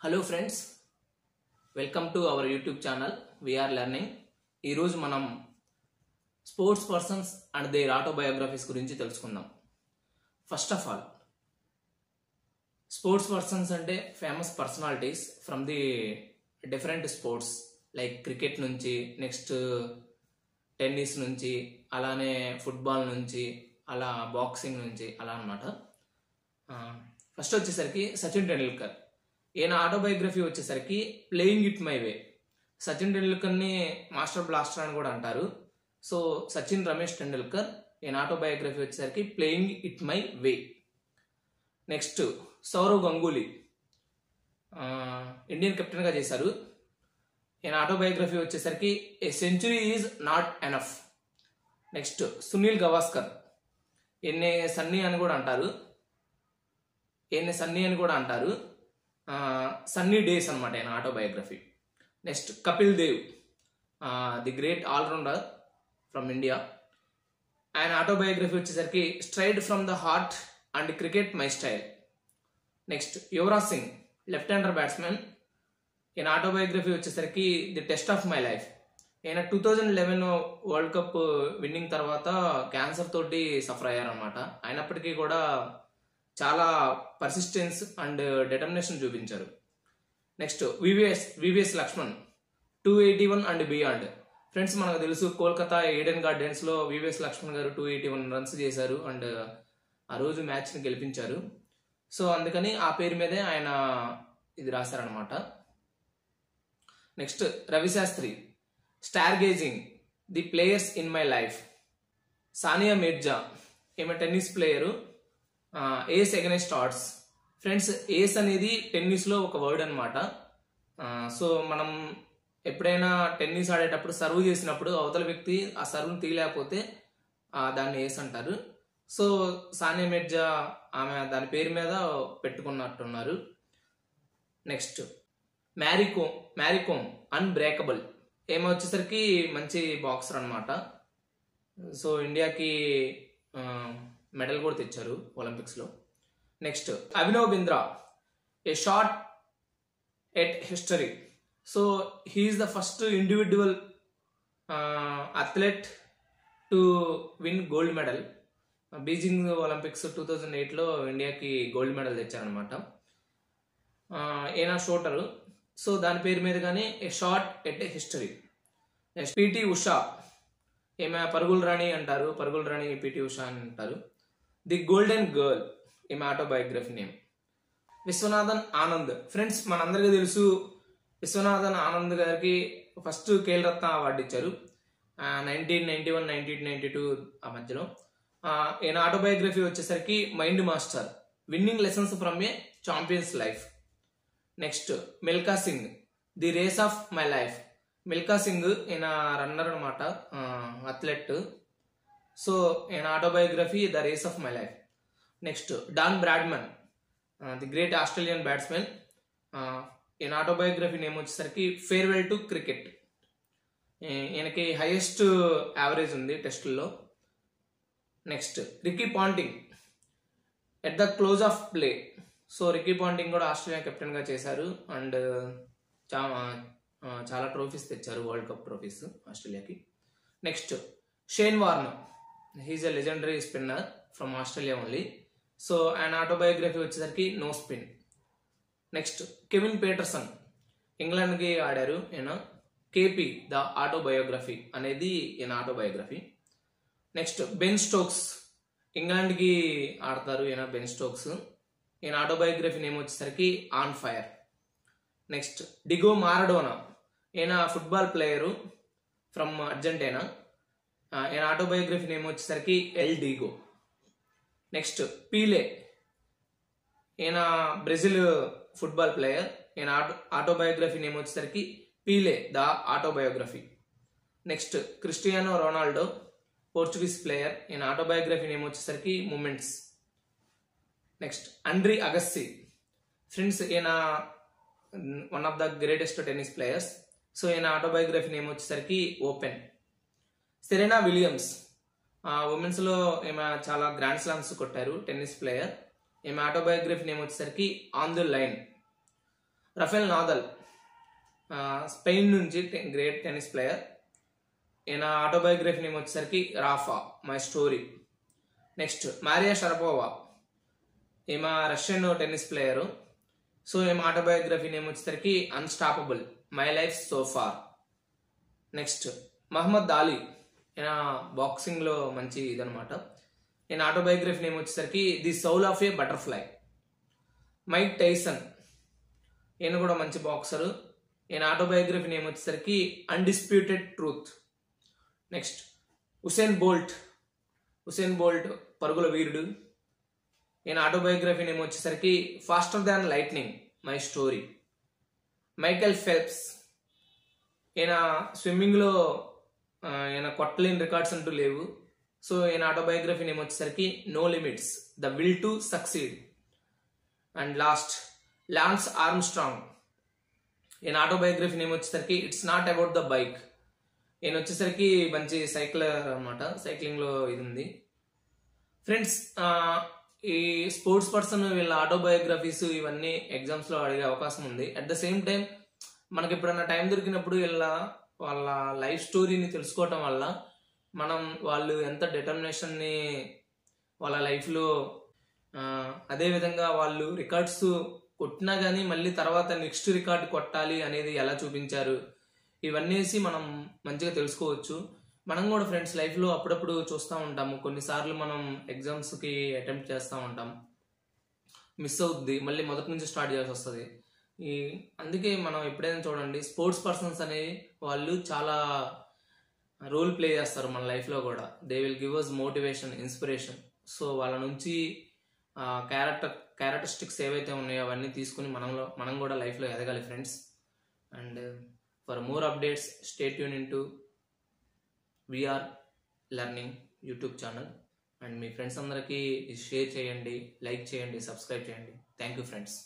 Hello friends, welcome to our YouTube channel. We are learning. ఈ రోజు మనం sports persons and their autobiographies గురించి తెలుసుకుందాం. First of all, sports persons అంటే famous personalities from the different sports like cricket నుంచి, next tennis నుంచి, అలానే football నుంచి, అలా బాక్సింగ్ నుంచి, అలా అన్నమాట. ఫస్ట్ వచ్చేసరికి సచిన్ టెండూల్కర్. ఈయన ఆటోబయోగ్రఫీ వచ్చేసరికి playing it my way. Sachin టెండూల్కర్ని మాస్టర్ బ్లాస్టర్ అని కూడా అంటారు. సో సచిన్ రమేష్ టెండూల్కర్, ఈయన ఆటోబయోగ్రఫీ వచ్చేసరికి playing it my way. Next Sourav Ganguly, Indian కెప్టెన్గా చేశారు. ఈయన ఆటోబయోగ్రఫీ వచ్చేసరికి a century is not enough. Next Sunil Gavaskar, ఈయన్ని సన్నీ అని కూడా అంటారు. సన్నీ డేస్ అనమాట ఆయన autobiography. Next Kapil Dev, the great all rounder from India. ఆయన ఆటోబయోగ్రఫీ వచ్చేసరికి straight from the heart and cricket my style. Next Yuvraj Singh, left hander batsmen. ఈయన ఆటోబయోగ్రఫీ వచ్చేసరికి the test of my life. ఈయన 2011 వరల్డ్ కప్ విన్నింగ్ తర్వాత cancer తోటి suffer అయ్యారనమాట. అయినప్పటికీ కూడా చాలా పర్సిస్టెన్స్ అండ్ డెటర్మినేషన్ చూపించారు. Next VVS Laxman, 281 and beyond. Friends, మనకు తెలుసు కోల్కతా ఈడెన్ గార్డెన్స్ లో వివిఎస్ లక్ష్మణ్ గారు 281 రన్స్ చేశారు అండ్ ఆ రోజు మ్యాచ్ ని గెలిపించారు. సో అందుకని ఆ పేరు మీదే ఆయన ఇది రాశారనమాట. Next Ravi Shastri, star gazing, the players in my life. Sania Mirza, ఈమె tennis player. Ace against odds. Friends, ace అనేది టెన్నిస్ లో ఒక వర్డ్ అనమాట. సో మనం ఎప్పుడైనా టెన్నిస్ ఆడేటప్పుడు సర్వ్ చేసినప్పుడు అవతల వ్యక్తి ఆ సర్వ్ని తీయలేకపోతే దాన్ని ఏస్ అంటారు. సో సానియా మిర్జా ఆమె దాని పేరు మీద పెట్టుకున్నట్టున్నారు. Next Mary Kom unbreakable. ఏమో వచ్చేసరికి మంచి బాక్సర్ అనమాట. సో ఇండియాకి మెడల్ కూడా తెచ్చారు ఒలింపిక్స్ లో. Next Abhinav Bindra, a shot at history. So he's the first individual athlete to win gold medal. Beijing Olympics 2008లో ఇండియాకి గోల్డ్ మెడల్ తెచ్చారనమాట. ఈయన షూటరు. సో దాని పేరు మీద కానీ a shot at history. Next PT Usha, ఈమె పరుగుల రాణి అంటారు. పరుగుల రాణి పిటి ఉషా అని అంటారు. ది గోల్డెన్ గర్ల్, ఈమె autobiography name. Viswanathan Anand. Friends, మనందరికీ తెలుసు విశ్వనాథన్ ఆనంద్ గారికి ఫస్ట్ ఖేల్ రత్న అవార్డు ఇచ్చారు 1991, 1992 ఆ మధ్యలో. ఈయన ఆటోబయోగ్రఫీ వచ్చేసరికి mind master, winning lessons from a champion's life. Next Milkha Singh, the race of my life. Milkha Singh ఈయన రన్నర్ అనమాట, అథ్లెట్. సో ఈయన autobiography the race of my life. Next Don Bradman, the great Australian batsmen. ఈయన autobiography name వచ్చేసరికి farewell to cricket. ఈయనకి highest average ఉంది టెస్టుల్లో. Next Ricky Ponting, at the close of play. So Ricky Ponting కూడా Australia కెప్టెన్గా చేశారు and చాలా trophies తెచ్చారు, వరల్డ్ కప్ ట్రోఫీస్ ఆస్ట్రేలియాకి. Next Shane Warner, he's a legendary spinner from Australia only. So ఆయన ఆటోబయోగ్రఫీ వచ్చేసరికి no spin. Next Kevin Pietersen, ఇంగ్లాండ్కి ఆడారు ఈయన. కేపీ ద ఆటోబయోగ్రఫీ అనేది ఈయన ఆటోబయోగ్రఫీ. నెక్స్ట్ బెన్ స్టోక్స్, ఇంగ్లాండ్కి ఆడతారు ఈయన బెన్ స్టోక్స్. ఈయన ఆటోబయోగ్రఫీ నేమ్ వచ్చేసరికి on fire. Next Diego Maradona, ఈయన ఫుట్బాల్ ప్లేయరు ఫ్రమ్ అర్జెంటీనా. ఈయన ఆటోబయోగ్రఫీ నేమ్ వచ్చేసరికి ఎల్ డిగో. నెక్స్ట్ పీలే, ఈయన బ్రెజిల్ ఫుట్బాల్ ప్లేయర్. ఈయన ఆటోబయోగ్రఫీ నేమ్ వచ్చేసరికి Pele the autobiography. Next Cristiano Ronaldo, Portuguese player. ఈయన autobiography name వచ్చేసరికి moments. Next Andre Agassi. Friends, ఈయన one of the greatest tennis players. So ఈయన autobiography name వచ్చేసరికి open. Serena Williams, women's లో ఈమె చాలా గ్రాండ్ స్లామ్స్ కొట్టారు, టెన్నిస్ ప్లేయర్. ఈమె ఆటోబయోగ్రఫీ నేమ్ వచ్చేసరికి on the line. Rafael Nadal, Spain నుంచి గ్రేట్ టెన్నిస్ ప్లేయర్. ఈయన ఆటోబయోగ్రఫీ నేమ్ వచ్చేసరికి Rafa my story. Next Maria Sharapova, ఈమె రష్యన్ టెన్నిస్ ప్లేయరు. సో ఈమె ఆటోబయోగ్రఫీ నేమ్ వచ్చేసరికి unstoppable my life so far. Next Muhammad Ali, ఈయన బాక్సింగ్లో మంచి ఇదనమాట. ఈయన ఆటోబయోగ్రఫీ నేమ్ వచ్చేసరికి the soul of a butterfly. Mike Tyson, ఈయన కూడా మంచి బాక్సరు. ఈయన ఆటోబయోగ్రఫీ నేమ్ వచ్చేసరికి undisputed truth. Next Usain Bolt పరుగుల వీరుడు. ఈయన ఆటోబయోగ్రఫీ నేమ్ వచ్చేసరికి faster than lightning my story. Michael Phelps, ఈయన స్విమ్మింగ్లో ఈయన కొట్టలేని రికార్డ్స్ అంటూ లేవు. సో ఈయన ఆటోబయోగ్రఫీ నేమ్ వచ్చేసరికి no limits the will to succeed. And last lance Armstrong, ఈయన ఆటోబయోగ్రఫీ నేమ్ వచ్చేసరికి it's not about the bike. ఈయన వచ్చేసరికి మంచి సైక్లర్ అనమాట, సైక్లింగ్లో ఇది ఉంది. ఫ్రెండ్స్, ఈ స్పోర్ట్స్ పర్సన్ వీళ్ళ ఆటోబయోగ్రఫీస్ ఇవన్నీ ఎగ్జామ్స్లో అడిగే అవకాశం ఉంది. అట్ ద సేమ్ టైం మనకి ఎప్పుడన్నా టైం దొరికినప్పుడు వాళ్ళ లైఫ్ స్టోరీని తెలుసుకోవటం వల్ల మనం వాళ్ళు ఎంత డిటర్మినేషన్ని వాళ్ళ లైఫ్లో, అదేవిధంగా వాళ్ళు రికార్డ్స్ కొట్టినా కానీ మళ్ళీ తర్వాత నెక్స్ట్ రికార్డ్ కొట్టాలి అనేది ఎలా చూపించారు, ఇవన్నీ మనం మంచిగా తెలుసుకోవచ్చు. మనం కూడా ఫ్రెండ్స్ లైఫ్లో అప్పుడప్పుడు చూస్తూ ఉంటాము. కొన్నిసార్లు మనం ఎగ్జామ్స్కి అటెంప్ట్ చేస్తూ ఉంటాం, మిస్ అవుద్ది, మళ్ళీ మొదటి నుంచి స్టార్ట్ చేయాల్సి వస్తుంది. అందుకే మనం ఎప్పుడైనా చూడండి, స్పోర్ట్స్ పర్సన్స్ అనేవి వాళ్ళు చాలా రోల్ ప్లే చేస్తారు మన లైఫ్లో కూడా. They will give us motivation, inspiration. So వాళ్ళ నుంచి క్యారెక్టరిస్టిక్స్ ఏవైతే ఉన్నాయో అవన్నీ తీసుకుని మనం కూడా లైఫ్లో ఎదగాలి friends. And for more updates stay tune into VR learning YouTube channel. And మీ ఫ్రెండ్స్ అందరికీ షేర్ చేయండి, లైక్ చేయండి, సబ్స్క్రైబ్ చేయండి. Thank you friends.